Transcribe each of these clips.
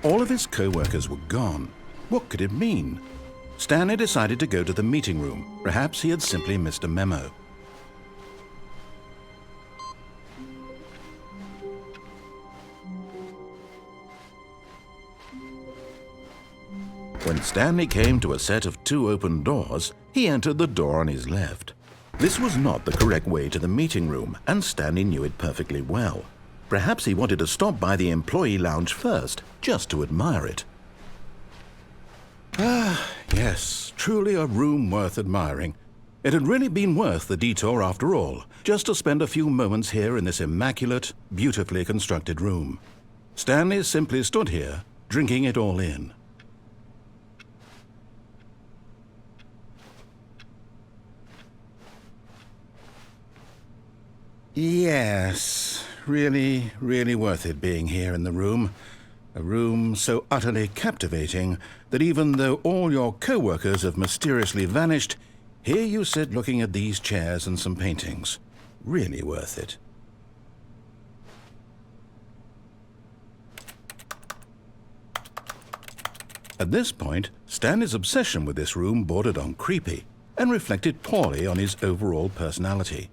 All of his co-workers were gone. What could it mean? Stanley decided to go to the meeting room. Perhaps he had simply missed a memo. When Stanley came to a set of 2 open doors, he entered the door on his left. This was not the correct way to the meeting room, and Stanley knew it perfectly well. Perhaps he wanted to stop by the employee lounge first, just to admire it. Ah, yes, truly a room worth admiring. It had really been worth the detour after all, just to spend a few moments here in this immaculate, beautifully constructed room. Stanley simply stood here, drinking it all in. Yes, really, really worth it being here in the room. A room so utterly captivating that even though all your co-workers have mysteriously vanished, here you sit looking at these chairs and some paintings. Really worth it. At this point, Stanley's obsession with this room bordered on creepy and reflected poorly on his overall personality.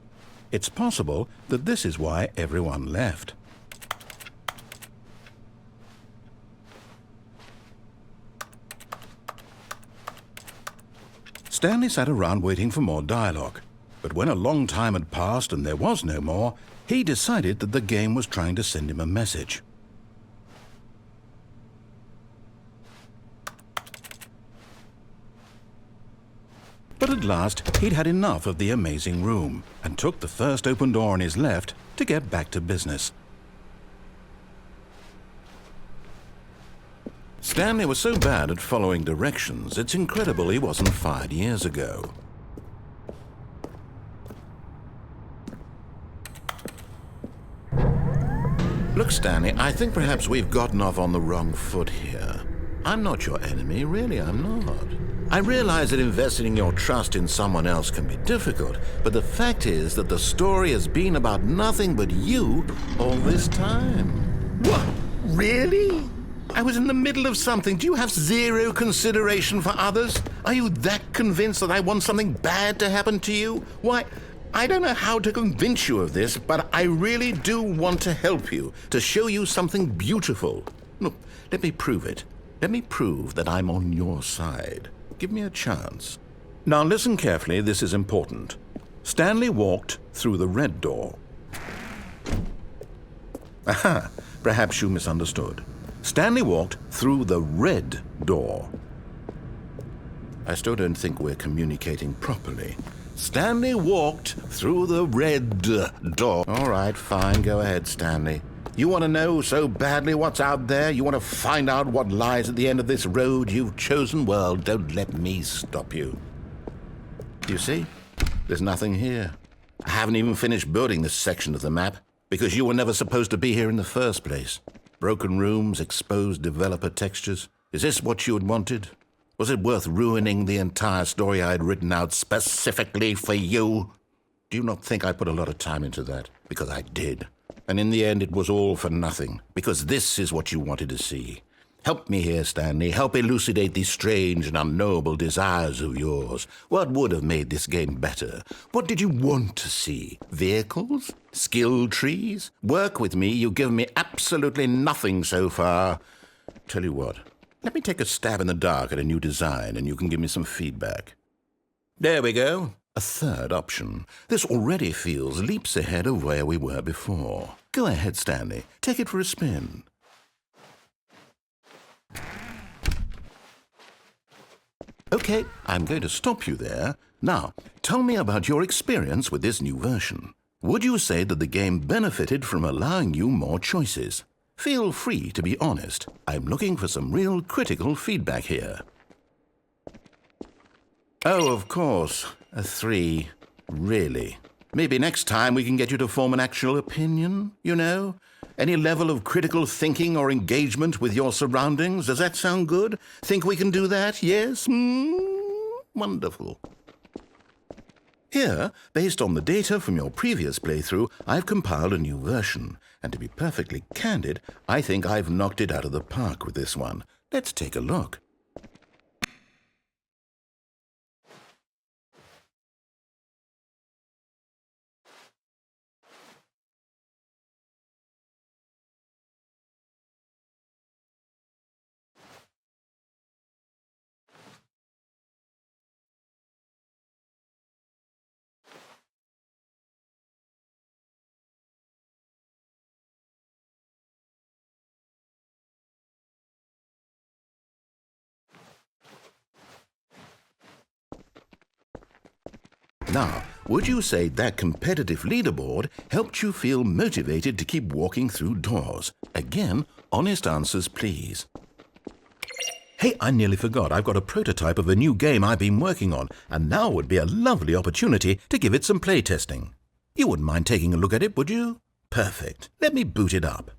It's possible that this is why everyone left. Stanley sat around waiting for more dialogue, but when a long time had passed and there was no more, he decided that the game was trying to send him a message. But at last, he'd had enough of the amazing room and took the first open door on his left to get back to business. Stanley was so bad at following directions, it's incredible he wasn't fired years ago. Look, Stanley, I think perhaps we've gotten off on the wrong foot here. I'm not your enemy, really, I'm not. I realize that investing your trust in someone else can be difficult, but the fact is that the story has been about nothing but you all this time. What? Really? I was in the middle of something. Do you have zero consideration for others? Are you that convinced that I want something bad to happen to you? Why, I don't know how to convince you of this, but I really do want to help you, to show you something beautiful. Look, let me prove it. Let me prove that I'm on your side. Give me a chance. Now listen carefully, this is important. Stanley walked through the red door. Aha, perhaps you misunderstood. Stanley walked through the red door. I still don't think we're communicating properly. Stanley walked through the red door. All right, fine, go ahead, Stanley. You want to know so badly what's out there? You want to find out what lies at the end of this road you've chosen? Well, don't let me stop you. You see? There's nothing here. I haven't even finished building this section of the map because you were never supposed to be here in the first place. Broken rooms, exposed developer textures. Is this what you had wanted? Was it worth ruining the entire story I had written out specifically for you? Do you not think I put a lot of time into that? Because I did. And in the end, it was all for nothing, because this is what you wanted to see. Help me here, Stanley. Help elucidate these strange and unknowable desires of yours. What would have made this game better? What did you want to see? Vehicles? Skill trees? Work with me. You've given me absolutely nothing so far. Tell you what, let me take a stab in the dark at a new design, and you can give me some feedback. There we go. A third option. This already feels leaps ahead of where we were before. Go ahead, Stanley. Take it for a spin. Okay, I'm going to stop you there. Now, tell me about your experience with this new version. Would you say that the game benefited from allowing you more choices? Feel free to be honest. I'm looking for some real critical feedback here. Oh, of course. A 3. Really? Maybe next time we can get you to form an actual opinion, you know? Any level of critical thinking or engagement with your surroundings? Does that sound good? Think we can do that? Yes? Wonderful. Here, based on the data from your previous playthrough, I've compiled a new version. And to be perfectly candid, I think I've knocked it out of the park with this one. Let's take a look. Now, would you say that competitive leaderboard helped you feel motivated to keep walking through doors? Again, honest answers, please. Hey, I nearly forgot. I've got a prototype of a new game I've been working on, and now would be a lovely opportunity to give it some playtesting. You wouldn't mind taking a look at it, would you? Perfect. Let me boot it up.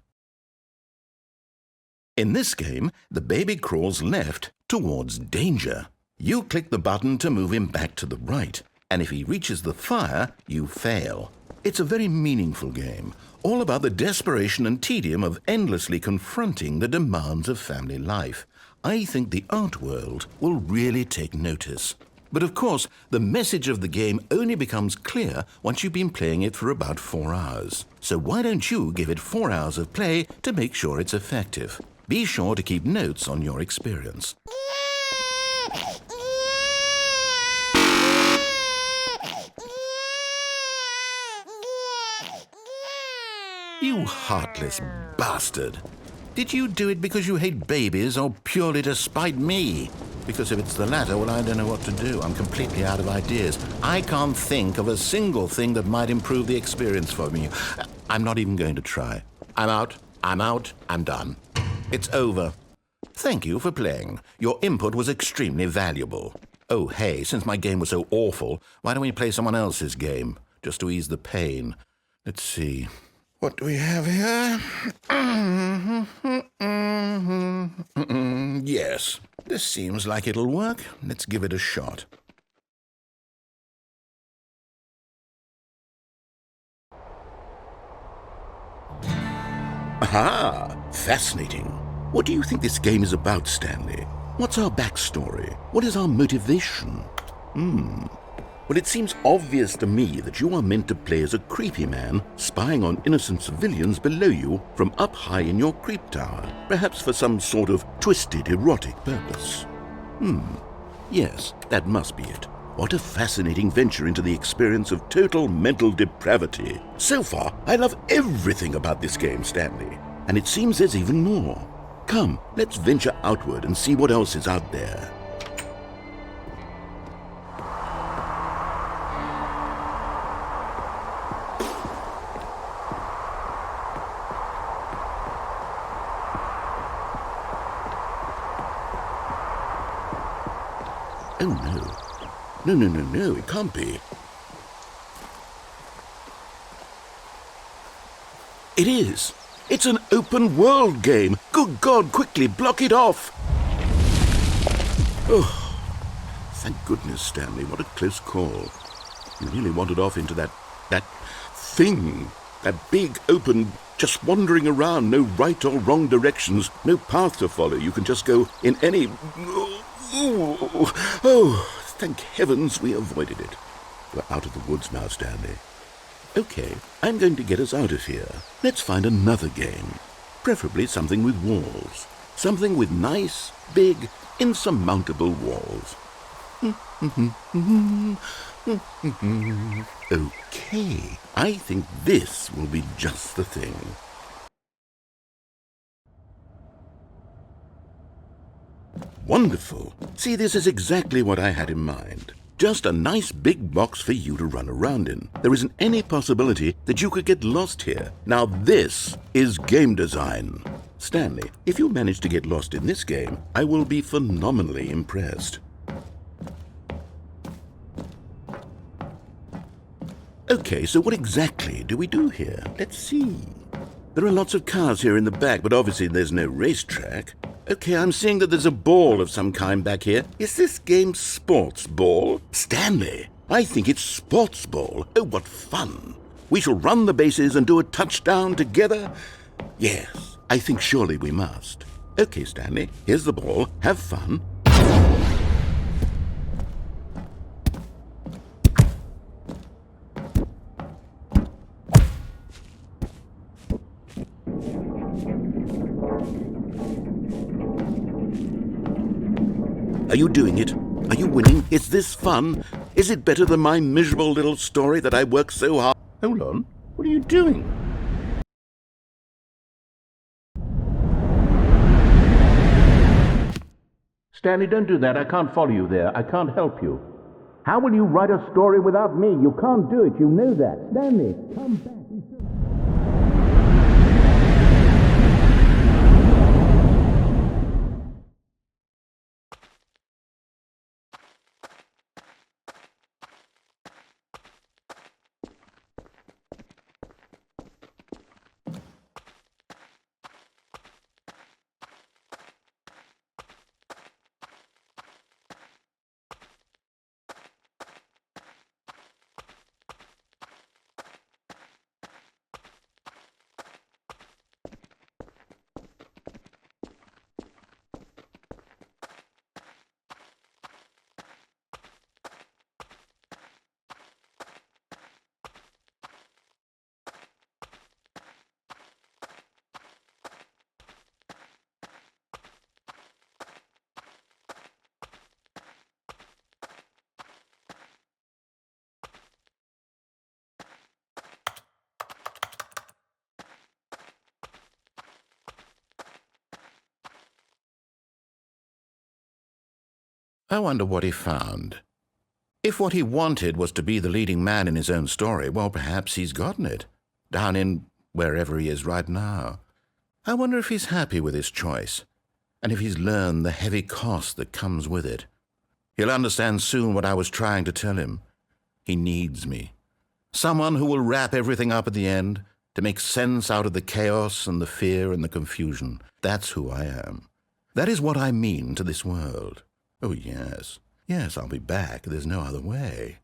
In this game, the baby crawls left towards danger. You click the button to move him back to the right. And if he reaches the fire, you fail. It's a very meaningful game, all about the desperation and tedium of endlessly confronting the demands of family life. I think the art world will really take notice. But of course, the message of the game only becomes clear once you've been playing it for about 4 hours. So why don't you give it 4 hours of play to make sure it's effective? Be sure to keep notes on your experience. You heartless bastard. Did you do it because you hate babies or purely to spite me? Because if it's the latter, well, I don't know what to do. I'm completely out of ideas. I can't think of a single thing that might improve the experience for me. I'm not even going to try. I'm out, I'm done. It's over. Thank you for playing. Your input was extremely valuable. Oh, hey, since my game was so awful, why don't we play someone else's game? Just to ease the pain. Let's see. What do we have here? Yes, this seems like it'll work. Let's give it a shot. Aha! Fascinating. What do you think this game is about, Stanley? What's our backstory? What is our motivation? Well, it seems obvious to me that you are meant to play as a creepy man spying on innocent civilians below you from up high in your creep tower, perhaps for some sort of twisted, erotic purpose. Yes, that must be it. What a fascinating venture into the experience of total mental depravity. So far, I love everything about this game, Stanley. And it seems there's even more. Come, let's venture outward and see what else is out there. Oh, no. No, it can't be. It is. It's an open world game. Good God, quickly, block it off. Oh, thank goodness, Stanley. What a close call. You really wandered off into that thing. That big, open, just wandering around, no right or wrong directions, no path to follow. You can just go in any... Oh, thank heavens we avoided it. We're out of the woods now, Stanley. Okay, I'm going to get us out of here. Let's find another game. Preferably something with walls. Something with nice, big, insurmountable walls. Okay, I think this will be just the thing. Wonderful. See, this is exactly what I had in mind. Just a nice big box for you to run around in. There isn't any possibility that you could get lost here. Now this is game design. Stanley, if you manage to get lost in this game, I will be phenomenally impressed. Okay, so what exactly do we do here? Let's see. There are lots of cars here in the back, but obviously there's no racetrack. Okay, I'm seeing that there's a ball of some kind back here. Is this game sports ball? Stanley, I think it's sports ball. Oh, what fun. We shall run the bases and do a touchdown together. Yes, I think surely we must. Okay, Stanley, here's the ball. Have fun. Are you doing it? Are you winning? Is this fun? Is it better than my miserable little story that I worked so hard? Hold on. What are you doing? Stanley, don't do that. I can't follow you there. I can't help you. How will you write a story without me? You can't do it. You know that. Stanley, come back. I wonder what he found. If what he wanted was to be the leading man in his own story, well, perhaps he's gotten it, down in wherever he is right now. I wonder if he's happy with his choice, and if he's learned the heavy cost that comes with it. He'll understand soon what I was trying to tell him. He needs me. Someone who will wrap everything up at the end, to make sense out of the chaos and the fear and the confusion. That's who I am. That is what I mean to this world. Oh, yes. Yes, I'll be back. There's no other way.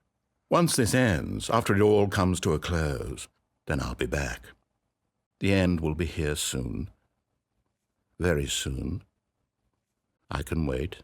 Once this ends, after it all comes to a close, then I'll be back. The end will be here soon. Very soon. I can wait.